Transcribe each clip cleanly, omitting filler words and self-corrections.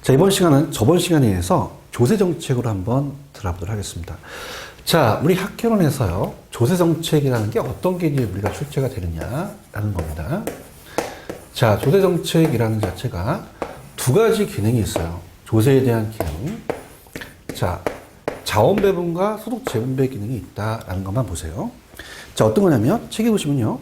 자, 이번 시간은 저번 시간에 이어서 조세정책으로 한번 들어보도록 하겠습니다. 자, 우리 학개론에서요, 조세정책이라는 게 어떤 게 이제 우리가 출제가 되느냐라는 겁니다. 자, 조세정책이라는 자체가 두 가지 기능이 있어요. 조세에 대한 기능. 자, 자원배분과 소득재분배 기능이 있다라는 것만 보세요. 자, 어떤 거냐면, 책에 보시면요.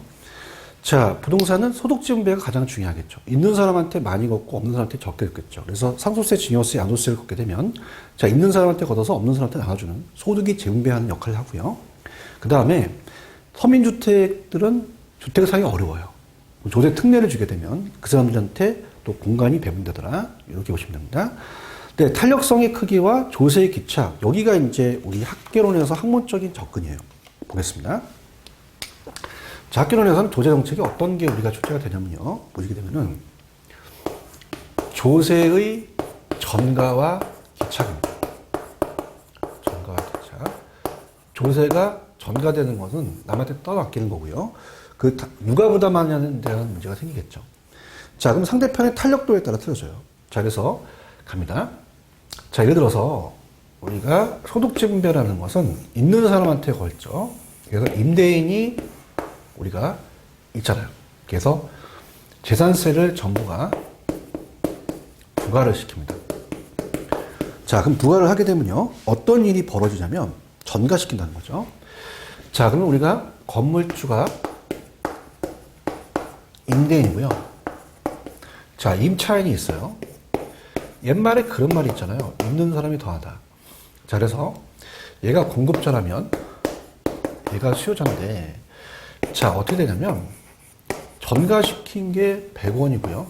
자, 부동산은 소득지분배가 가장 중요하겠죠. 있는 사람한테 많이 걷고 없는 사람한테 적게 걷겠죠. 그래서 상속세, 증여세, 양도세를 걷게 되면 자, 있는 사람한테 걷어서 없는 사람한테 나눠주는 소득이 재분배하는 역할을 하고요. 그 다음에 서민주택들은 주택을 사기 어려워요. 조세 특례를 주게 되면 그 사람들한테 또 공간이 배분되더라. 이렇게 보시면 됩니다. 네, 탄력성의 크기와 조세의 기착. 여기가 이제 우리 학개론에서 학문적인 접근이에요. 보겠습니다. 자, 학개론에서는 조세정책이 어떤 게 우리가 출제가 되냐면요. 보시게 되면은 조세의 전가와 기착입니다. 전가와 기착. 조세가 전가되는 것은 남한테 떠맡기는 거고요. 그 누가 부담하냐는 데는 문제가 생기겠죠. 자, 그럼 상대편의 탄력도에 따라 틀어져요. 자, 그래서 갑니다. 자, 예를 들어서 우리가 소득지분배라는 것은 있는 사람한테 걸죠. 그래서 임대인이 우리가 있잖아요. 그래서 재산세를 정부가 부과를 시킵니다. 자, 그럼 부과를 하게 되면요. 어떤 일이 벌어지냐면 전가시킨다는 거죠. 자, 그러면 우리가 건물주가 임대인이고요. 자, 임차인이 있어요. 옛말에 그런 말이 있잖아요. 있는 사람이 더하다. 자, 그래서 얘가 공급자라면 얘가 수요자인데 자, 어떻게 되냐면 전가시킨 게 100원이고요.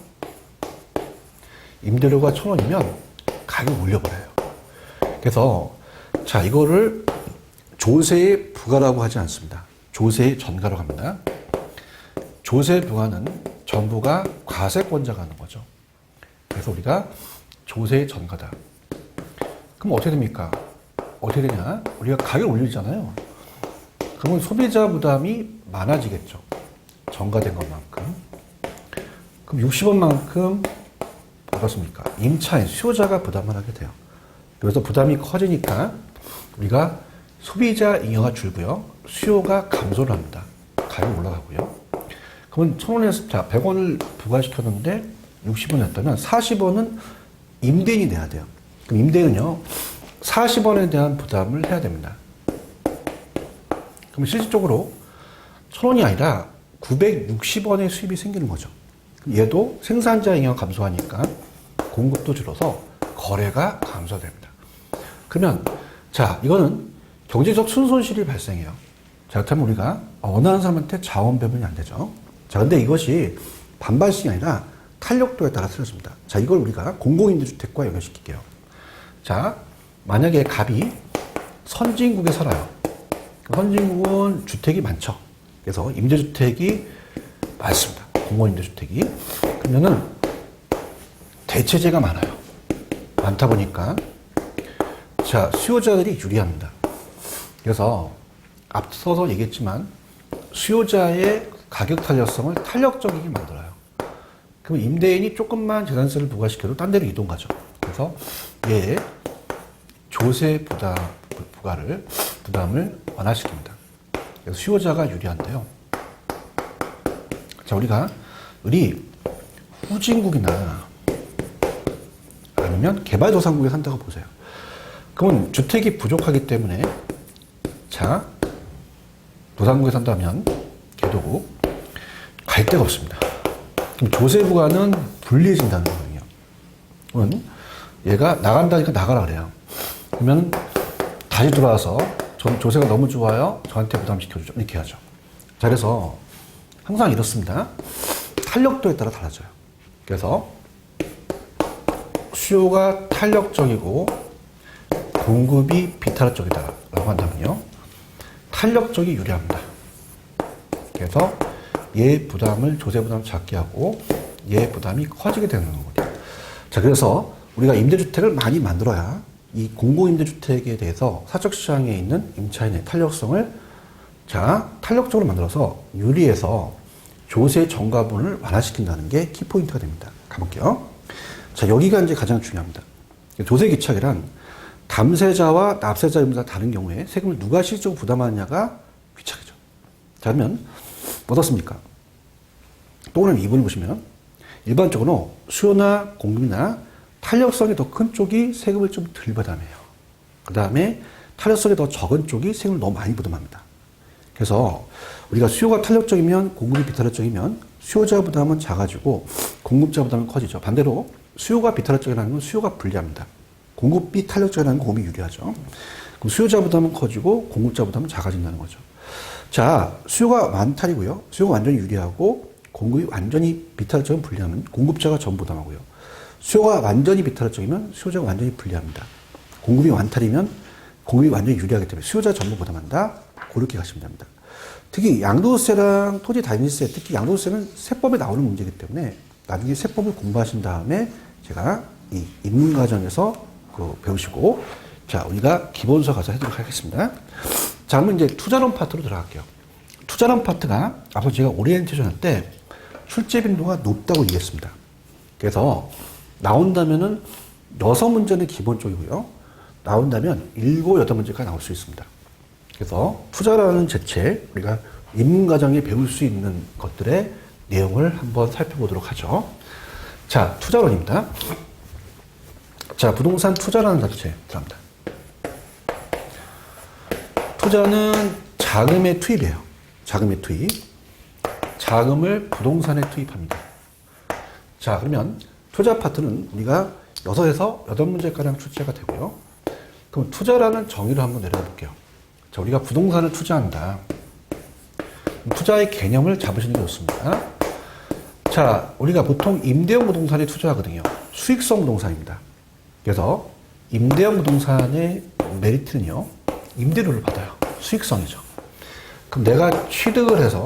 임대료가 1000원이면 가격 올려버려요. 그래서 자, 이거를 조세의 부과라고 하지 않습니다. 조세의 전가라고 합니다. 조세 부과는 정부가 과세권자가 하는 거죠. 그래서 우리가 조세의 전가다. 그럼 어떻게 됩니까? 어떻게 되냐? 우리가 가격 올리잖아요. 그러면 소비자 부담이 많아지겠죠. 전가된 것만큼. 그럼 60원만큼 어떻습니까? 임차인, 수요자가 부담을 하게 돼요. 그래서 부담이 커지니까 우리가 소비자 잉여가 줄고요. 수요가 감소를 합니다. 가격이 올라가고요. 그러면 1000원에서, 자, 100원을 부과시켰는데 60원 냈다면 40원은 임대인이 내야 돼요. 그럼 임대인은요, 40원에 대한 부담을 해야 됩니다. 그럼 실질적으로 1000원이 아니라 960원의 수입이 생기는 거죠. 얘도 생산자 잉여가 감소하니까 공급도 줄어서 거래가 감소됩니다. 그러면 자, 이거는 경제적 순손실이 발생해요. 자, 그렇다면 우리가 원하는 사람한테 자원 배분이 안 되죠. 자, 근데 이것이 반반씩이 아니라 탄력도에 따라 틀어집니다. 자, 이걸 우리가 공공임대주택과 연결시킬게요. 자, 만약에 갑이 선진국에 살아요. 선진국은 주택이 많죠. 그래서 임대주택이 많습니다. 공공임대주택이. 그러면은 대체재가 많아요. 많다 보니까 자, 수요자들이 유리합니다. 그래서 앞서서 얘기했지만 수요자의 가격 탄력성을 탄력적이게 만들어요. 그럼 임대인이 조금만 재산세를 부과시켜도 딴 데로 이동 가죠. 그래서 얘 조세 부담을 완화시킵니다. 그래서 수요자가 유리한데요. 자, 우리 후진국이나 아니면 개발도상국에 산다고 보세요. 그러면 주택이 부족하기 때문에 자, 도상국에 산다면 개도국 갈 데가 없습니다. 그럼 조세 부과는 불리해진다는 거예요. 그러면 얘가 나간다니까 나가라 그래요. 그러면 다시 들어와서 전 조세가 너무 좋아요. 저한테 부담시켜주죠. 이렇게 하죠. 자, 그래서 항상 이렇습니다. 탄력도에 따라 달라져요. 그래서 수요가 탄력적이고 공급이 비탄력적이다라고 한다면요. 탄력적이 유리합니다. 그래서 얘 부담을, 조세 부담을 작게 하고 얘 부담이 커지게 되는 거거든요. 자, 그래서 우리가 임대주택을 많이 만들어야 이 공공임대주택에 대해서 사적시장에 있는 임차인의 탄력성을 자, 탄력적으로 만들어서 유리해서 조세 전가분을 완화시킨다는 게 키포인트가 됩니다. 가볼게요. 자, 여기가 이제 가장 중요합니다. 조세기착이란 담세자와 납세자 의무가 다른 경우에 세금을 누가 실질적으로 부담하느냐가 귀착이죠. 자, 그러면 어떻습니까? 또 오늘 2번을 보시면 일반적으로 수요나 공급이나 탄력성이 더 큰 쪽이 세금을 좀 덜 부담해요. 그 다음에 탄력성이 더 적은 쪽이 세금을 너무 많이 부담합니다. 그래서 우리가 수요가 탄력적이면 공급이 비탄력적이면 수요자 부담은 작아지고 공급자 부담은 커지죠. 반대로 수요가 비탄력적이라는 건 수요가 불리합니다. 공급비 탄력적이라는 건 공급이 유리하죠. 그럼 수요자 부담은 커지고 공급자 부담은 작아진다는 거죠. 자, 수요가 완탈이고요. 수요가 완전히 유리하고 공급이 완전히 비탄력적이면 불리하면 공급자가 전 부담하고요. 수요가 완전히 비탄력적이면 수요자가 완전히 불리합니다. 공급이 완탈이면 공급이 완전히 유리하기 때문에 수요자 전부 부담한다. 그렇게 가시면 됩니다. 특히 양도세랑 토지 다인세, 특히 양도세는 세법에 나오는 문제이기 때문에 나중에 세법을 공부하신 다음에 제가 이 입문 과정에서 배우시고, 자, 우리가 기본서 가서 해도록 하겠습니다. 자, 그러면 이제 투자론 파트로 들어갈게요. 투자론 파트가 앞서 제가 오리엔테이션 할 때 출제 빈도가 높다고 얘기했습니다. 그래서 나온다면은 6문제는 기본적이고요. 나온다면 7, 8문제가 나올 수 있습니다. 그래서 투자라는 제책, 우리가 입문과정에 배울 수 있는 것들의 내용을 한번 살펴보도록 하죠. 자, 투자론입니다. 자, 부동산 투자라는 자체 들어갑니다. 투자는 자금의 투입이에요. 자금의 투입. 자금을 부동산에 투입합니다. 자, 그러면 투자 파트는 우리가 6에서 8문제가량 출제가 되고요. 그럼 투자라는 정의를 한번 내려가 볼게요. 자, 우리가 부동산을 투자한다. 투자의 개념을 잡으시는 게 좋습니다. 자, 우리가 보통 임대형 부동산에 투자하거든요. 수익성 부동산입니다. 그래서 임대형 부동산의 메리트는요, 임대료를 받아요. 수익성이죠. 그럼 내가 취득을 해서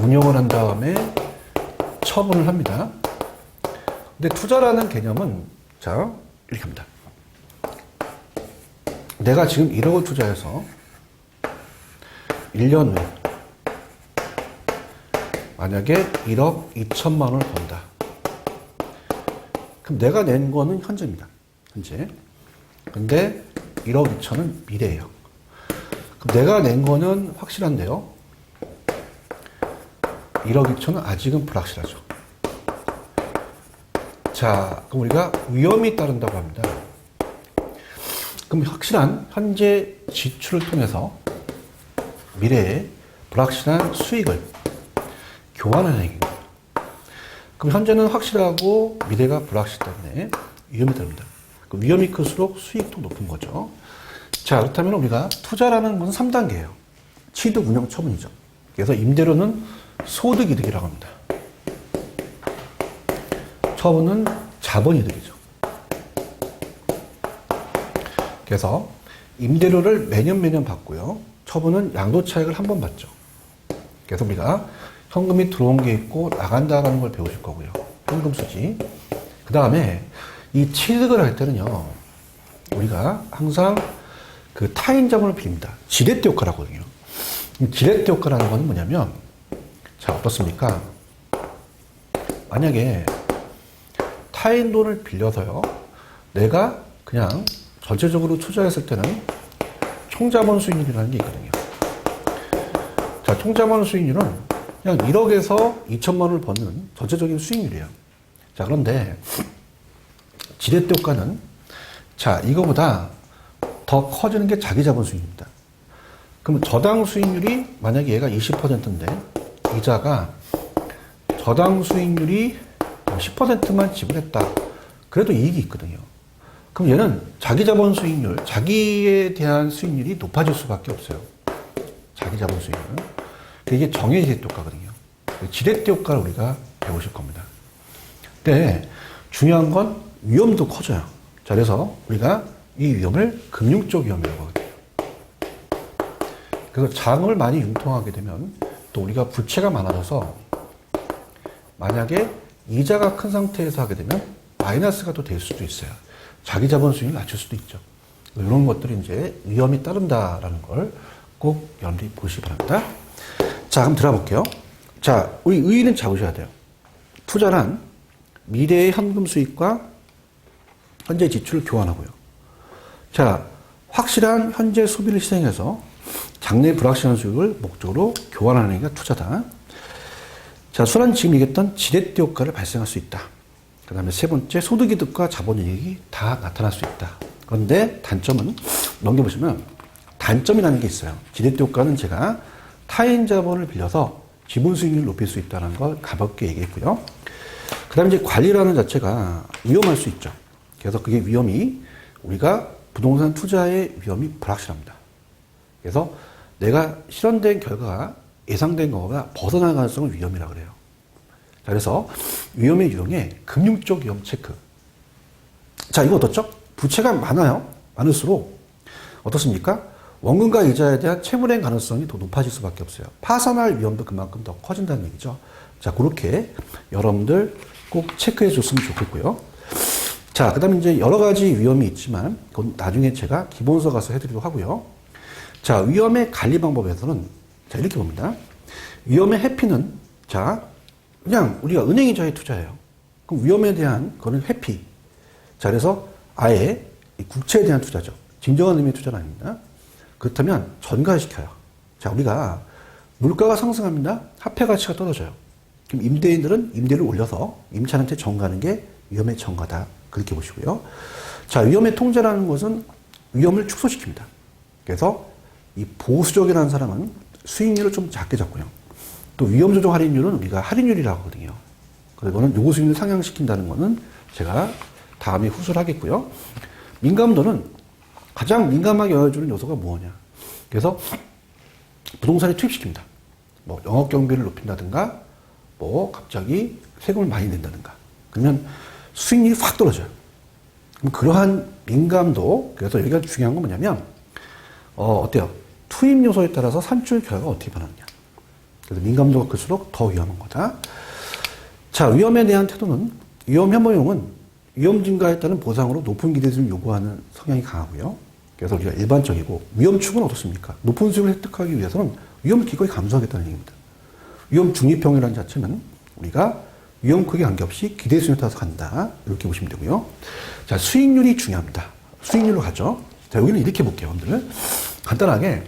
운영을 한 다음에 처분을 합니다. 근데 투자라는 개념은, 자, 이렇게 합니다. 내가 지금 1억을 투자해서 1년 후에 만약에 1억 2천만 원을 번다. 그럼 내가 낸 거는 현재입니다. 현재. 근데 1억 2천은 미래예요. 그럼 내가 낸 거는 확실한데요. 1억 2천은 아직은 불확실하죠. 자, 그럼 우리가 위험이 따른다고 합니다. 그럼 확실한 현재 지출을 통해서 미래에 불확실한 수익을 교환하는 행위입니다. 그럼 현재는 확실하고 미래가 불확실 때문에 위험이 따릅니다. 그 위험이 클수록 수익도 높은 거죠. 자, 그렇다면 우리가 투자라는 것은 3단계예요. 취득, 운영, 처분이죠. 그래서 임대료는 소득이득이라고 합니다. 처분은 자본이득이죠. 그래서 임대료를 매년 받고요. 처분은 양도 차익을 한 번 받죠. 그래서 우리가 현금이 들어온 게 있고 나간다는 걸 배우실 거고요. 현금 수지. 그 다음에 이 취득을 할 때는요, 우리가 항상 그 타인 자본을 빌립니다. 지렛대 효과라고 하거든요. 지렛대 효과라는 건 뭐냐면, 자, 어떻습니까? 만약에 타인 돈을 빌려서요, 내가 그냥 전체적으로 투자했을 때는 총자본 수익률이라는 게 있거든요. 자, 총자본 수익률은 그냥 1억에서 2천만 원을 버는 전체적인 수익률이에요. 자, 그런데 지렛대 효과는, 자, 이거보다 더 커지는 게 자기 자본 수익률입니다. 그럼 저당 수익률이 만약에 얘가 20%인데 이자가 저당 수익률이 10%만 지불했다. 그래도 이익이 있거든요. 그럼 얘는 자기 자본 수익률, 자기에 대한 수익률이 높아질 수밖에 없어요. 자기 자본 수익률. 이게 정의 지렛대 효과거든요. 지렛대 효과를 우리가 배우실 겁니다. 근데 중요한 건 위험도 커져요. 자, 그래서 우리가 이 위험을 금융적 위험이라고 하거든요. 그래서 자금을 많이 융통하게 되면 또 우리가 부채가 많아져서 만약에 이자가 큰 상태에서 하게 되면 마이너스가 또 될 수도 있어요. 자기 자본 수익을 낮출 수도 있죠. 이런 것들이 이제 위험이 따른다라는 걸 꼭 염두에 보시기 바랍니다. 자, 그럼 들어볼게요. 자, 우리 의의는 잡으셔야 돼요. 투자란 미래의 현금 수익과 현재 지출을 교환하고요. 자, 확실한 현재 소비를 희생해서 장래 불확실한 수익을 목적으로 교환하는 게 투자다. 자, 순환 지금 얘기했던 지렛대 효과를 발생할 수 있다. 그 다음에 세 번째, 소득이득과 자본이익이 다 나타날 수 있다. 그런데 단점은, 넘겨보시면 단점이라는 게 있어요. 지렛대 효과는 제가 타인 자본을 빌려서 지분 수익률을 높일 수 있다는 걸 가볍게 얘기했고요. 그 다음에 이제 관리라는 자체가 위험할 수 있죠. 그래서 그게 위험이, 우리가 부동산 투자의 위험이 불확실합니다. 그래서 내가 실현된 결과가 예상된 것보다 벗어날 가능성을 위험이라고 그래요. 자, 그래서 위험의 유형에 금융적 위험 체크. 자, 이거 어떻죠? 부채가 많아요. 많을수록 어떻습니까? 원금과 이자에 대한 채무행 가능성이 더 높아질 수밖에 없어요. 파산할 위험도 그만큼 더 커진다는 얘기죠. 자, 그렇게 여러분들 꼭 체크해 줬으면 좋겠고요. 자, 그 다음에 이제 여러 가지 위험이 있지만, 그건 나중에 제가 기본서 가서 해드리도록 하고요. 자, 위험의 관리 방법에서는, 자, 이렇게 봅니다. 위험의 회피는, 자, 그냥 우리가 은행 이자에 투자해요. 그럼 위험에 대한, 그거는 회피. 자, 그래서 아예 국채에 대한 투자죠. 진정한 의미의 투자는 아닙니다. 그렇다면 전가시켜요. 자, 우리가 물가가 상승합니다. 화폐 가치가 떨어져요. 그럼 임대인들은 임대를 올려서 임차인한테 전가하는 게 위험의 전가다. 그렇게 보시고요. 자, 위험의 통제라는 것은 위험을 축소시킵니다. 그래서 이 보수적이라는 사람은 수익률을 좀 작게 잡고요. 또 위험 조정 할인율은 우리가 할인율이라고 하거든요. 그래서 이거는 요구 수익률을 상향시킨다는 거는 제가 다음에 후수를 하겠고요. 민감도는 가장 민감하게 여겨주는 요소가 뭐냐. 그래서 부동산에 투입시킵니다. 뭐 영업 경비를 높인다든가, 뭐 갑자기 세금을 많이 낸다든가. 그러면 수익률이 확 떨어져요. 그럼 그러한 민감도, 그래서 여기가 중요한 건 뭐냐면, 어때요? 투입 요소에 따라서 산출 결과가 어떻게 변하느냐. 그래서 민감도가 클수록 더 위험한 거다. 자, 위험에 대한 태도는, 위험 혐오용은 위험 증가에 따른 보상으로 높은 기대수를 요구하는 성향이 강하고요. 그래서 우리가 일반적이고, 위험 축은 어떻습니까? 높은 수익을 획득하기 위해서는 위험을 기꺼이 감수하겠다는 얘기입니다. 위험 중립형이라는 자체는 우리가 위험 크기 관계없이 기대 수익에 따라서 간다. 이렇게 보시면 되고요. 자, 수익률이 중요합니다. 수익률로 가죠. 자, 여기는 이렇게 볼게요, 여러분들. 간단하게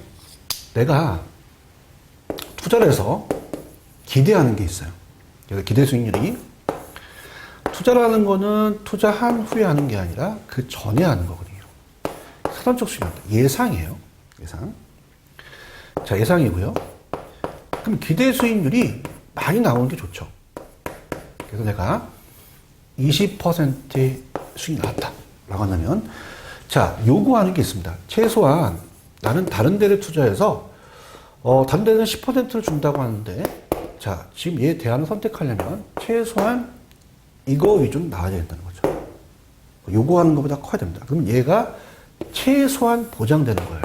내가 투자를 해서 기대하는 게 있어요. 그래서 기대 수익률이, 투자라는 거는 투자한 후에 하는 게 아니라 그 전에 하는 거거든요. 사전적 수익률입니다. 예상이에요. 예상. 자, 예상이고요. 그럼 기대 수익률이 많이 나오는 게 좋죠. 그래서 내가 20%의 수익이 나왔다. 라고 한다면, 자, 요구하는 게 있습니다. 최소한 나는 다른 데를 투자해서, 다른 데는 10%를 준다고 하는데, 자, 지금 얘 대안을 선택하려면 최소한 이거 위주로 나와야 된다는 거죠. 요구하는 것보다 커야 됩니다. 그럼 얘가 최소한 보장되는 거예요.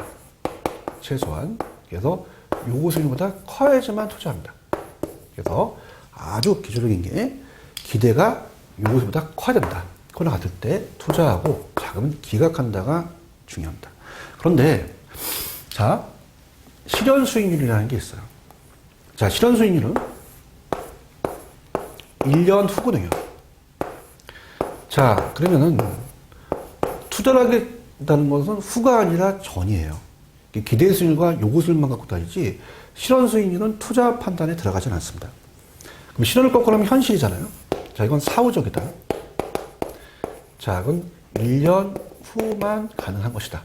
최소한. 그래서 요구 수익보다 커야지만 투자합니다. 그래서 아주 기초적인 게 기대가 요구 수익보다 커야 된다. 그걸 같을 때 투자하고 자금을 기각한다가 중요합니다. 그런데 자, 실현 수익률이라는 게 있어요. 자, 실현 수익률은 1년 후거든요. 자, 그러면은 투자를 하게 된다는 것은 후가 아니라 전이에요. 기대 수익률과 요구 수익률만 갖고 다니지 실현 수익률은 투자 판단에 들어가진 않습니다. 그럼 실현을 거꾸로 하면 현실이잖아요. 자, 이건 사후적이다. 자, 그건 1년 후만 가능한 것이다.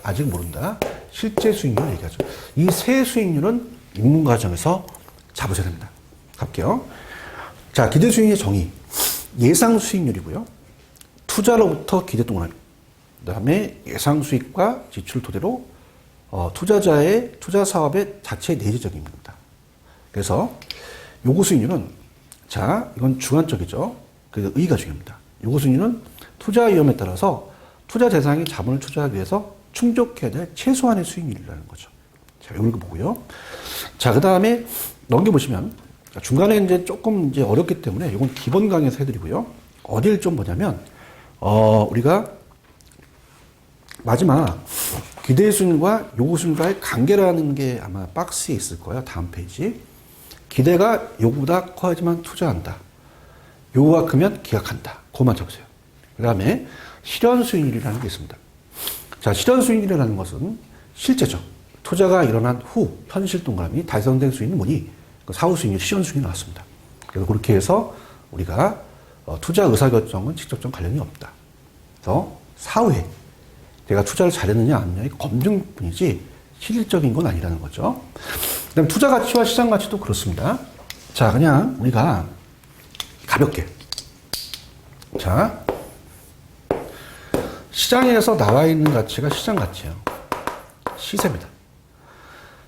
아직 모른다. 실제 수익률을 얘기하죠. 이 세 수익률은 입문 과정에서 잡으셔야 됩니다. 갈게요. 자, 기대 수익률의 정의. 예상 수익률이고요. 투자로부터 기대 동안. 그 다음에 예상 수익과 지출을 토대로 투자자의 투자 사업의 자체 내재적인 겁니다. 그래서 요구 수익률은, 자, 이건 주관적이죠. 그래서 의의가 중요합니다. 요구 수익률은 투자 위험에 따라서 투자 대상이 자본을 투자하기 위해서 충족해야 될 최소한의 수익률이라는 거죠. 자, 이걸 보고요. 자, 그 다음에 넘겨보시면, 중간에 이제 조금 이제 어렵기 때문에 이건 기본 강의에서 해드리고요. 어딜 좀 보냐면, 우리가 마지막 기대 수익률과 요구 수익률과의 관계라는 게 아마 박스에 있을 거예요. 다음 페이지. 기대가 요구보다 커야지만 투자한다. 요거가 크면 기각한다. 그것만 적으세요. 그 다음에 실현 수익률이라는 게 있습니다. 자, 실현 수익률이라는 것은 실제죠. 투자가 일어난 후 현실 동그라미 달성된 수익률이 뭐니? 그 사후 수익률, 실현 수익률이 나왔습니다. 그래서 그렇게 해서 우리가 투자 의사결정은 직접적 관련이 없다. 그래서 사후에 내가 투자를 잘했느냐 안 했느냐의 검증뿐이지 실질적인 건 아니라는 거죠. 그 다음 투자 가치와 시장 가치도 그렇습니다. 자, 그냥 우리가 가볍게. 자, 시장에서 나와 있는 가치가 시장 가치예요. 시세입니다.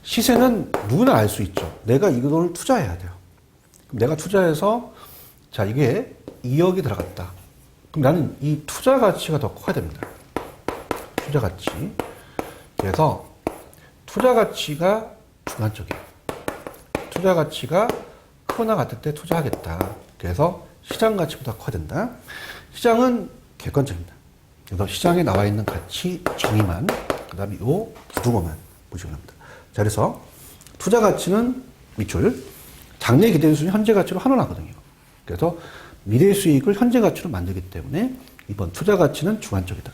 시세는 누구나 알 수 있죠. 내가 이 돈을 투자해야 돼요. 그럼 내가 투자해서 자, 이게 2억이 들어갔다. 그럼 나는 이 투자 가치가 더 커야 됩니다. 투자 가치. 그래서 투자 가치가 주관적이에요. 투자 가치가 크거나 같을 때 투자하겠다. 그래서 시장 가치보다 커야 된다. 시장은 객관적입니다. 그래서 시장에 나와 있는 가치 정의만, 그 다음에 요 부등호만 보시면 합니다. 자, 그래서 투자 가치는 밑줄, 장래 기대 수익 현재 가치로 환원하거든요. 그래서 미래 수익을 현재 가치로 만들기 때문에 2번 투자 가치는 주관적이다.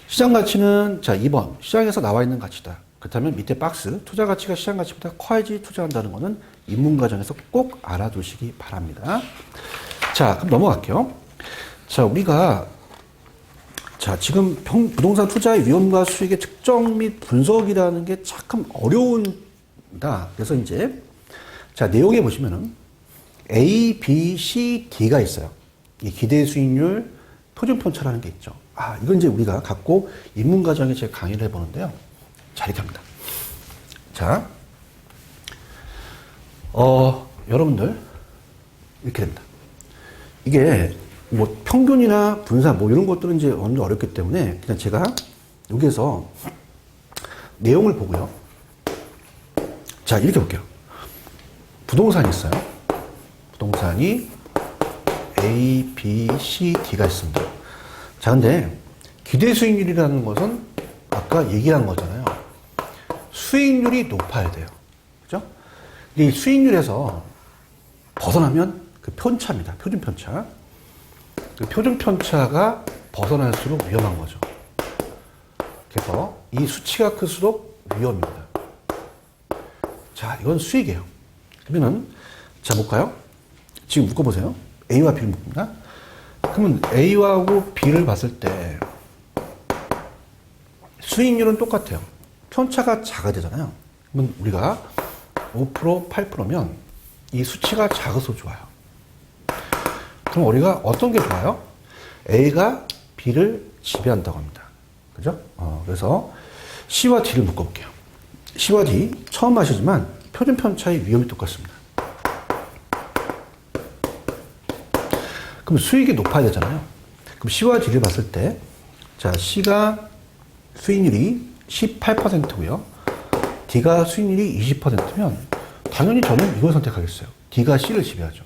시장 가치는 자 2번 시장에서 나와 있는 가치다. 그렇다면 밑에 박스 투자 가치가 시장 가치보다 커야지 투자한다는 것은 입문 과정에서 꼭 알아두시기 바랍니다. 자, 그럼 넘어갈게요. 자, 우리가 자 지금 부동산 투자의 위험과 수익의 측정 및 분석이라는 게 참 어려운다. 그래서 이제 자 내용에 보시면은 A, B, C, D가 있어요. 이 기대 수익률 표준 편차라는 게 있죠. 아, 이건 이제 우리가 갖고 입문 과정에 제가 강의를 해보는데요. 자, 이렇게 합니다. 자, 여러분들, 이렇게 됩니다. 이게 뭐 평균이나 분산 뭐 이런 것들은 이제 어느 정도 어렵기 때문에 그냥 제가 여기에서 내용을 보고요. 자, 이렇게 볼게요. 부동산이 있어요. 부동산이 A, B, C, D가 있습니다. 자, 근데 기대 수익률이라는 것은 아까 얘기한 거잖아요. 수익률이 높아야 돼요. 그죠? 이 수익률에서 벗어나면 그 편차입니다. 표준 편차. 그 표준 편차가 벗어날수록 위험한 거죠. 그래서 이 수치가 클수록 위험입니다. 자, 이건 수익이에요. 그러면은, 자, 볼까요? 지금 묶어보세요. A와 B를 묶습니다. 그러면 A하고 B를 봤을 때 수익률은 똑같아요. 편차가 작아지잖아요. 그러면 우리가 5%, 8%면 이 수치가 작아서 좋아요. 그럼 우리가 어떤 게 좋아요? A가 B를 지배한다고 합니다. 그죠? 그래서 C와 D를 묶어볼게요. C와 D, 처음 마시지만 표준 편차의 위험이 똑같습니다. 그럼 수익이 높아야 되잖아요. 그럼 C와 D를 봤을 때, 자, C가 수익률이 18%고요. D가 수익률이 20%면 당연히 저는 이걸 선택하겠어요. D가 C를 지배하죠.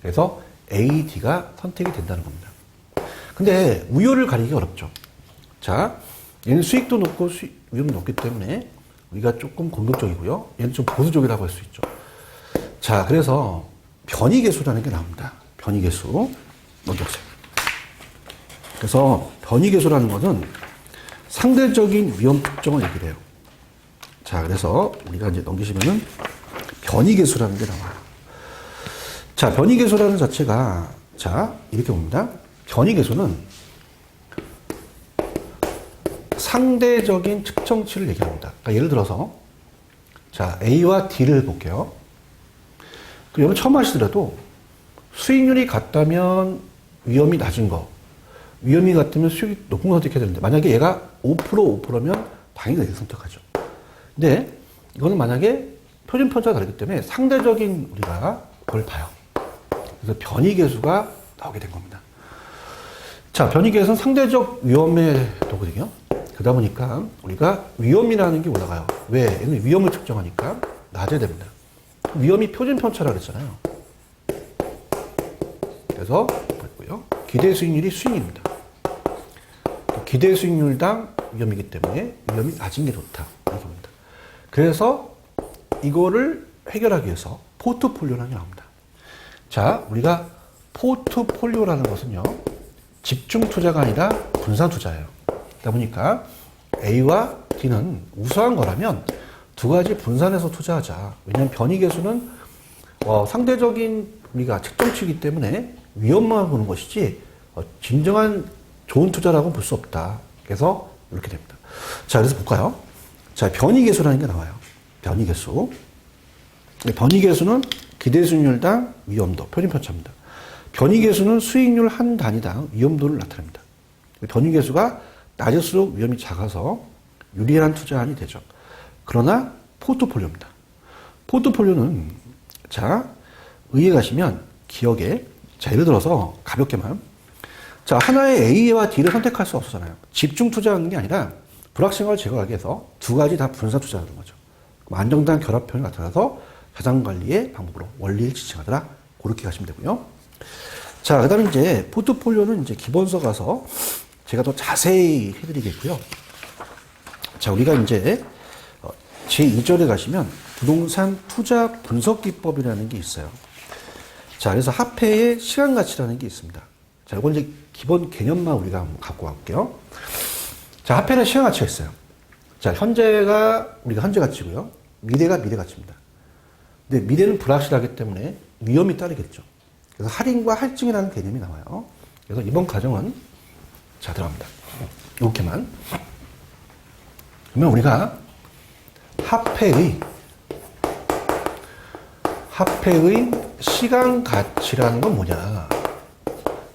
그래서 A, D가 선택이 된다는 겁니다. 근데 우열을 가리기 어렵죠. 자, 얘는 수익도 높고 위험도 높기 때문에 우리가 조금 공격적이고요. 얘는 좀 보수적이라고 할 수 있죠. 자, 그래서 변이계수라는 게 나옵니다. 변이계수. 넘겨보세요. 그래서 변이계수라는 것은 상대적인 위험 특정을 얘기를 해요. 자, 그래서 우리가 이제 넘기시면은 변이계수라는 게 나와요. 자, 변이계수라는 자체가 자, 이렇게 봅니다. 변이계수는 상대적인 측정치를 얘기합니다. 그러니까 예를 들어서 자, A와 D를 볼게요. 여러분 처음 하시더라도 수익률이 같다면 위험이 낮은 거, 위험이 같으면 수익이 높은 거 선택해야 되는데 만약에 얘가 5%, 5%면 당연히 얘를 선택하죠. 근데 이거는 만약에 표준 편차가 다르기 때문에 상대적인 우리가 그걸 봐요. 그래서 변이계수가 나오게 된 겁니다. 자, 변이계수는 상대적 위험의 도거든요. 그러다 보니까 우리가 위험이라는 게 올라가요. 왜? 얘는 위험을 측정하니까 낮아야 됩니다. 위험이 표준 편차라고 그랬잖아요. 그래서 보고요. 기대 수익률이 수익입니다. 기대 수익률당 위험이기 때문에 위험이 낮은 게 좋다. 이렇게 봅니다. 그래서 이거를 해결하기 위해서 포트폴리오라는 게 나옵니다. 자, 우리가 포트폴리오라는 것은요, 집중 투자가 아니라 분산 투자예요. 그러다 보니까 A와 D는 우수한 거라면 두 가지 분산해서 투자하자. 왜냐하면 변이계수는 상대적인 우리가 책정치이기 때문에 위험만 보는 것이지 진정한 좋은 투자라고 볼 수 없다. 그래서 이렇게 됩니다. 자, 그래서 볼까요? 자, 변이계수라는 게 나와요. 변이계수. 변이계수는 기대수익률당 위험도, 편입편차입니다. 변이계수는 수익률 한 단위당 위험도를 나타냅니다. 변이계수가 낮을수록 위험이 작아서 유리한 투자안이 되죠. 그러나 포트폴리오입니다. 포트폴리오는 자, 의에 가시면 기억에 자, 예를 들어서 가볍게만 자, 하나의 A와 D를 선택할 수 없잖아요. 집중 투자하는 게 아니라 불확실성을 제거하기 위해서 두 가지 다 분산 투자하는 거죠. 그럼 안정된 결합형이 나타나서 자산관리의 방법으로 원리를 지칭하더라. 그렇게 가시면 되고요. 자, 그 다음에 이제 포트폴리오는 이제 기본서 가서 제가 더 자세히 해드리겠고요. 자, 우리가 이제 제2절에 가시면 부동산 투자 분석 기법이라는 게 있어요. 자, 그래서 화폐의 시간 가치라는 게 있습니다. 자, 이건 이제 기본 개념만 우리가 한번 갖고 갈게요. 자, 화폐는 시간 가치가 있어요. 자, 현재가 우리가 현재 가치고요. 미래가 미래 가치입니다. 근데 미래는 불확실하기 때문에 위험이 따르겠죠. 그래서 할인과 할증이라는 개념이 나와요. 그래서 이번 과정은 자, 들어갑니다. 이렇게만. 그러면 우리가 화폐의 시간 가치라는 건 뭐냐.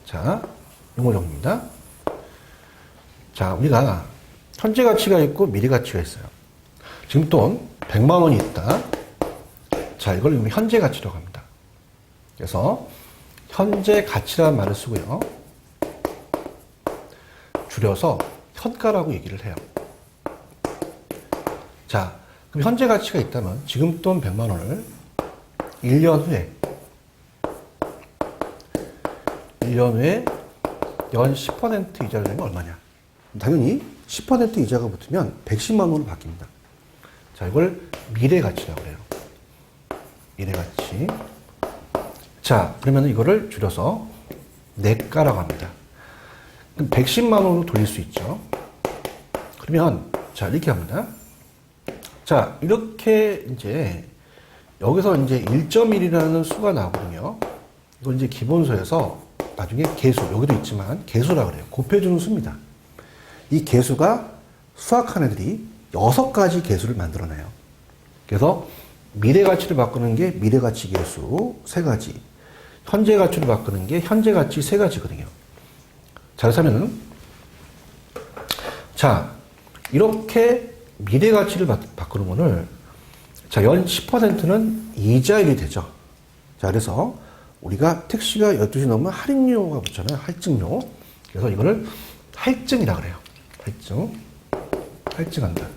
자, 이거 정도입니다. 자, 우리가 현재 가치가 있고 미래 가치가 있어요. 지금 돈 100만 원이 있다. 자, 이걸 현재 가치라고 합니다. 그래서 현재 가치라는 말을 쓰고요. 줄여서 현가라고 얘기를 해요. 자, 그럼 현재 가치가 있다면 지금 돈 100만 원을 1년 후에 연 10% 이자를 내면 얼마냐? 당연히 10% 이자가 붙으면 110만 원으로 바뀝니다. 자, 이걸 미래 가치라고 해요. 미래 가치. 자, 그러면 이거를 줄여서 내가라고 합니다. 그럼 110만 원으로 돌릴 수 있죠. 그러면 자, 이렇게 합니다. 자, 이렇게 이제 여기서 이제 1.1이라는 수가 나오거든요. 이건 이제 기본서에서 나중에 개수, 여기도 있지만 개수라고 그래요. 곱해주는 수입니다. 이 개수가 수학한 애들이 6가지 개수를 만들어내요. 그래서 미래 가치를 바꾸는 게 미래 가치 개수 3가지, 현재 가치를 바꾸는 게 현재 가치 3가지거든요. 자, 그렇다면은 자, 이렇게 미래 가치를 바꾸는 거를 자, 연 10%는 이자율이 되죠. 자, 그래서 우리가 택시가 12시 넘으면 할인료가 붙잖아요. 할증료. 그래서 이거를 할증이라고 그래요. 할증. 할증한다.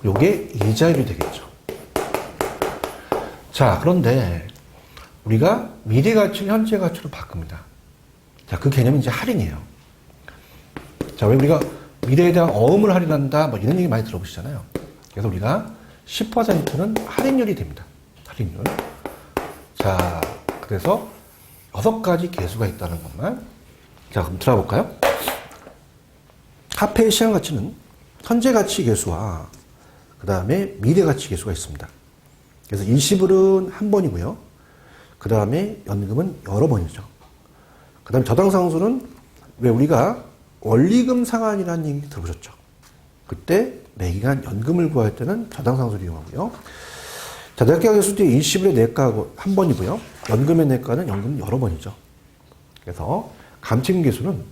요게 이자율이 되겠죠. 자, 그런데 우리가 미래 가치를 현재 가치로 바꿉니다. 자, 그 개념이 이제 할인이에요. 자, 왜 우리가 미래에 대한 어음을 할인한다, 뭐 이런 얘기 많이 들어보시잖아요. 그래서 우리가 10%는 할인율이 됩니다. 할인율. 자, 그래서 6가지 개수가 있다는 것만. 자, 그럼 들어볼까요? 화폐의 시장 가치는 현재 가치 개수와 그 다음에 미래 가치 개수가 있습니다. 그래서 일시불은 한 번이고요. 그 다음에 연금은 여러 번이죠. 그 다음에 저당상수는 왜 우리가 원리금 상환이라는 얘기 들어보셨죠? 그때 매기간 연금을 구할 때는 저당상수를 이용하고요. 자, 내가 계수 때 일시불의 내가하고 한 번이고요. 연금의 내가는 연금은 여러 번이죠. 그래서 감증계수는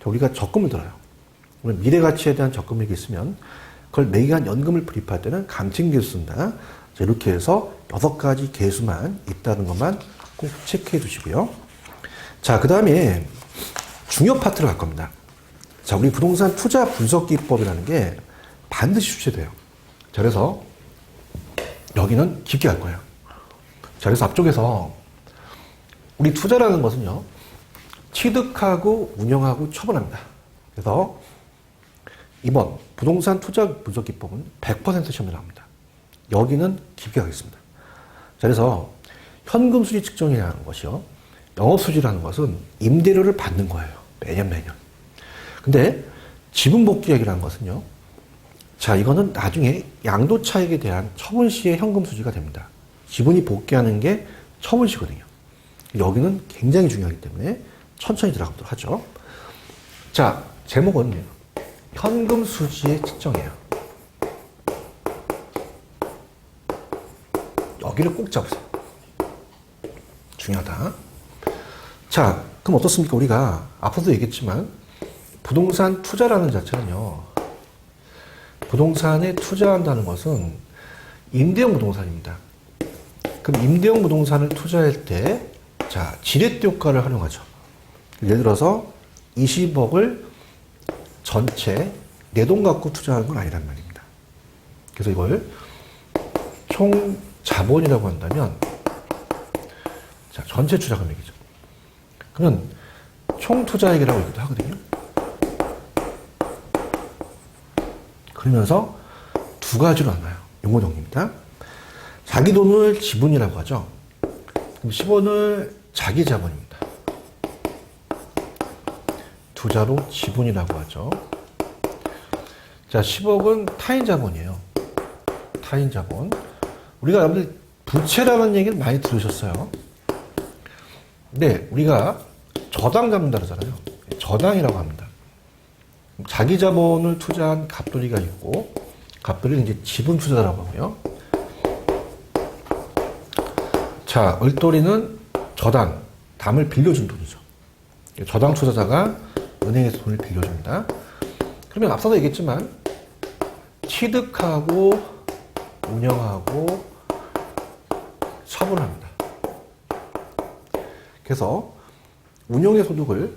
우리가 적금을 들어요. 미래 가치에 대한 적금액이 있으면 그걸 매기간 연금을 불입할 때는 감증계수 쓴다. 자, 이렇게 해서 6가지 계수만 있다는 것만 꼭 체크해 주시고요. 자, 그 다음에 중요 파트를 갈 겁니다. 자, 우리 부동산 투자 분석 기법이라는 게 반드시 출제돼요. 자, 그래서 여기는 깊게 갈 거예요. 자, 그래서 앞쪽에서 우리 투자라는 것은요, 취득하고 운영하고 처분합니다. 그래서 이번 부동산 투자 분석 기법은 100% 시험에 나옵니다. 여기는 깊게 가겠습니다. 자, 그래서 현금 수지 측정이라는 것이요, 영업수지라는 것은 임대료를 받는 거예요. 매년. 근데 지분복귀액이라는 것은요. 자, 이거는 나중에 양도차익에 대한 처분 시의 현금수지가 됩니다. 지분이 복귀하는 게 처분 시거든요. 여기는 굉장히 중요하기 때문에 천천히 들어가보도록 하죠. 자, 제목은 현금수지의 측정이에요. 여기를 꼭 잡으세요. 중요하다. 자, 그럼 어떻습니까? 우리가 앞서도 얘기했지만 부동산 투자라는 자체는요. 부동산에 투자한다는 것은 임대형 부동산입니다. 그럼 임대형 부동산을 투자할 때 자, 지렛대 효과를 활용하죠. 예를 들어서 20억을 전체 내 돈 갖고 투자하는 건 아니란 말입니다. 그래서 이걸 총 자본이라고 한다면 자, 전체 투자 금액이죠. 그러면 총 투자액이라고 얘기도 하거든요. 그러면서 두 가지로 나눠요. 용어 정리입니다. 자기 돈을 지분이라고 하죠. 그럼 10원을 자기 자본입니다. 투자로 지분이라고 하죠. 자, 10억은 타인 자본이에요. 타인 자본. 우리가 여러분들 부채라는 얘기를 많이 들으셨어요. 근데 우리가 저당 잡는다 그러잖아요. 저당이라고 합니다. 자기 자본을 투자한 갑돌이가 있고, 갑돌이는 이제 지분 투자라고 하고요. 자, 을돌이는 저당, 담을 빌려준 돈이죠. 저당 투자자가 은행에서 돈을 빌려줍니다. 그러면 앞서도 얘기했지만, 취득하고, 운영하고, 처분합니다. 그래서, 운용의 소득을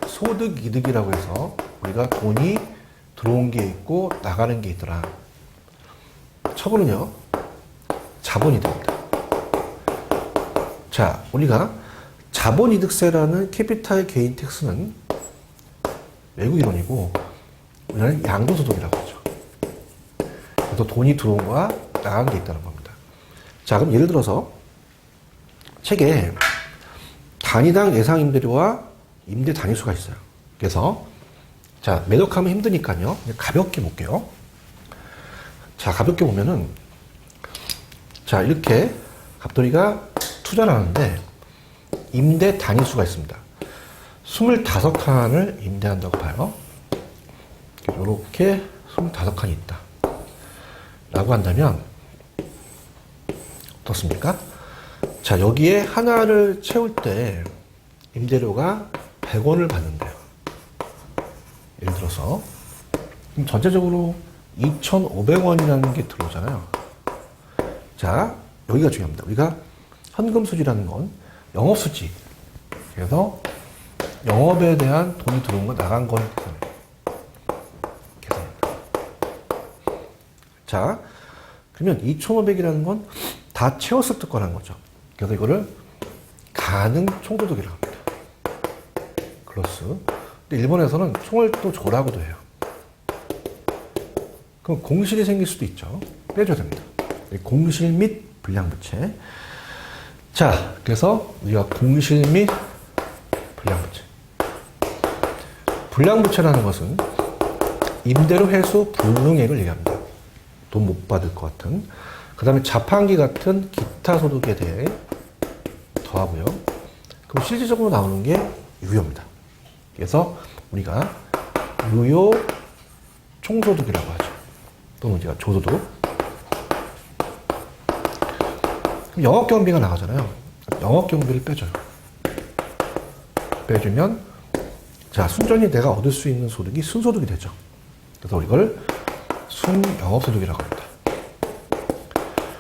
소득이득이라고 해서 우리가 돈이 들어온 게 있고 나가는 게 있더라. 처분은요, 자본이득입니다. 자, 우리가 자본이득세라는 캐피탈 게인 텍스는 외국 이론이고 우리는 양도소득이라고 하죠. 그래서 돈이 들어온 거와 나간 게 있다는 겁니다. 자, 그럼 예를 들어서 책에 단위당 예상 임대료와 임대 단위수가 있어요. 그래서 자, 매덕하면 힘드니까요. 가볍게 볼게요. 자, 가볍게 보면은 자, 이렇게 갑돌이가 투자를 하는데 임대 단위수가 있습니다. 25칸을 임대한다고 봐요. 이렇게 25칸이 있다. 라고 한다면 어떻습니까? 자, 여기에 하나를 채울 때 임대료가 100원을 받는데요. 예를 들어서 그럼 전체적으로 2,500원이라는 게 들어오잖아요. 자, 여기가 중요합니다. 우리가 현금수지라는 건 영업수지. 그래서 영업에 대한 돈이 들어온 거 나간 걸 계산합니다. 자, 그러면 2,500이라는 건 다 채웠을 때 거라는 거죠. 그래서 이거를 가능 총소득이라고 합니다. 플러스. 근데 일본에서는 총을 또 조라고도 해요. 그럼 공실이 생길 수도 있죠. 빼줘야 됩니다. 공실 및 불량부채. 자, 그래서 우리가 공실 및 불량부채. 불량부채라는 것은 임대료 회수 불능액을 얘기합니다. 돈 못 받을 것 같은. 그 다음에 자판기 같은 기타 소득에 대해 더하고요. 그럼 실질적으로 나오는 게 유효입니다. 그래서 우리가 유효 총소득이라고 하죠. 또는 우리가 조소득. 그럼 영업경비가 나가잖아요. 영업경비를 빼줘요. 빼주면 자, 순전히 내가 얻을 수 있는 소득이 순소득이 되죠. 그래서 이걸 순영업소득이라고 합니다.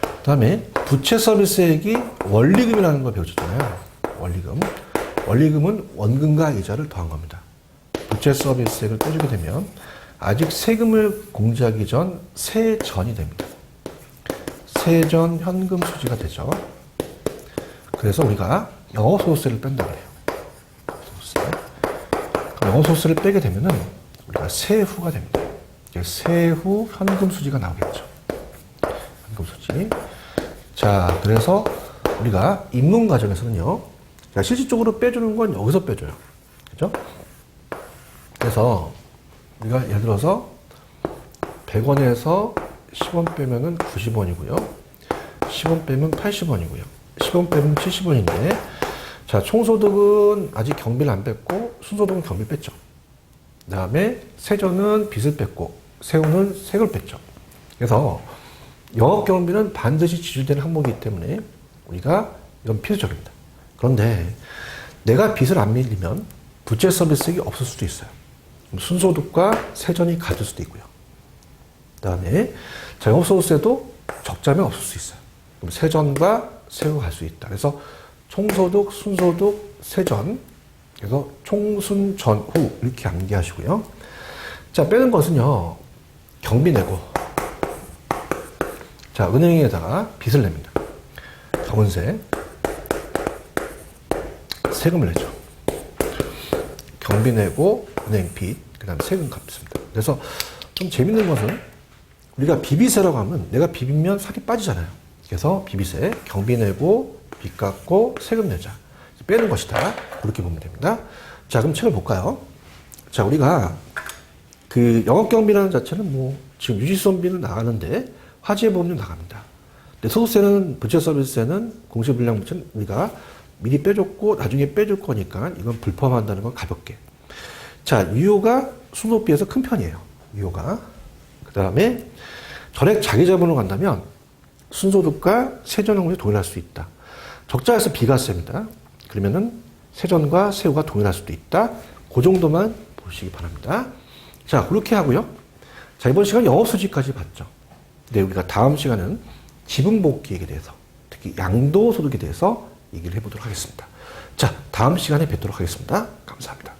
그 다음에 부채 서비스액이 원리금이라는 걸 배우셨잖아요. 원리금. 원리금은 원금과 이자를 더한 겁니다. 부채 서비스액을 빼주게 되면 아직 세금을 공제하기 전 세전이 됩니다. 세전 현금 수지가 되죠. 그래서 우리가 영업소득세를 뺀다고 해요. 영업소득세를 빼게 되면은 우리가 세후가 됩니다. 세후 현금 수지가 나오겠죠. 현금 수지. 자, 그래서 우리가 입문 과정에서는요, 그러니까 실질적으로 빼주는 건 여기서 빼줘요. 그죠? 그래서 우리가 예를 들어서 100원에서 10원 빼면은 90원이고요. 10원 빼면 80원이고요. 10원 빼면 70원인데, 자, 총소득은 아직 경비를 안 뺐고, 순소득은 경비 뺐죠. 그 다음에 세전은 빚을 뺐고, 세후는 세금을 뺐죠. 그래서 영업경비는 반드시 지출되는 항목이기 때문에 우리가 이건 필수적입니다. 그런데 내가 빚을 안 밀리면 부채 서비스액이 없을 수도 있어요. 순소득과 세전이 같을 수도 있고요. 그 다음에 영업소득세도 적자면 없을 수 있어요. 그럼 세전과 세후가 갈 수 있다. 그래서 총소득, 순소득, 세전. 그래서 총순, 전후 이렇게 암기하시고요. 자, 빼는 것은요. 경비 내고, 자, 은행에다가 빚을 냅니다. 경은세, 세금을 내죠. 경비 내고, 은행 빚, 그 다음에 세금 갚습니다. 그래서 좀 재밌는 것은 우리가 비비세라고 하면 내가 비비면 살이 빠지잖아요. 그래서 비비세, 경비 내고, 빚 갚고, 세금 내자. 빼는 것이다. 그렇게 보면 됩니다. 자, 그럼 책을 볼까요? 자, 우리가 그 영업경비라는 자체는 뭐 지금 유지수선비는 나가는데 화재보험료 나갑니다. 근데 소득세는 부채서비스세는 공시불량부채는 우리가 미리 빼줬고 나중에 빼줄 거니까 이건 불포함한다는 건 가볍게. 자, 유효가 순소득 비해서 큰 편이에요. 유효가. 그 다음에 전액 자기자본으로 간다면 순소득과 세전항목이 동일할 수 있다. 적자에서 비과세입니다. 그러면은 세전과 세후가 동일할 수도 있다. 그 정도만 보시기 바랍니다. 자, 그렇게 하고요. 자, 이번 시간 영업수지까지 봤죠. 근데 우리가 다음 시간은 지분복귀액에 대해서, 특히 양도소득에 대해서 얘기를 해보도록 하겠습니다. 자, 다음 시간에 뵙도록 하겠습니다. 감사합니다.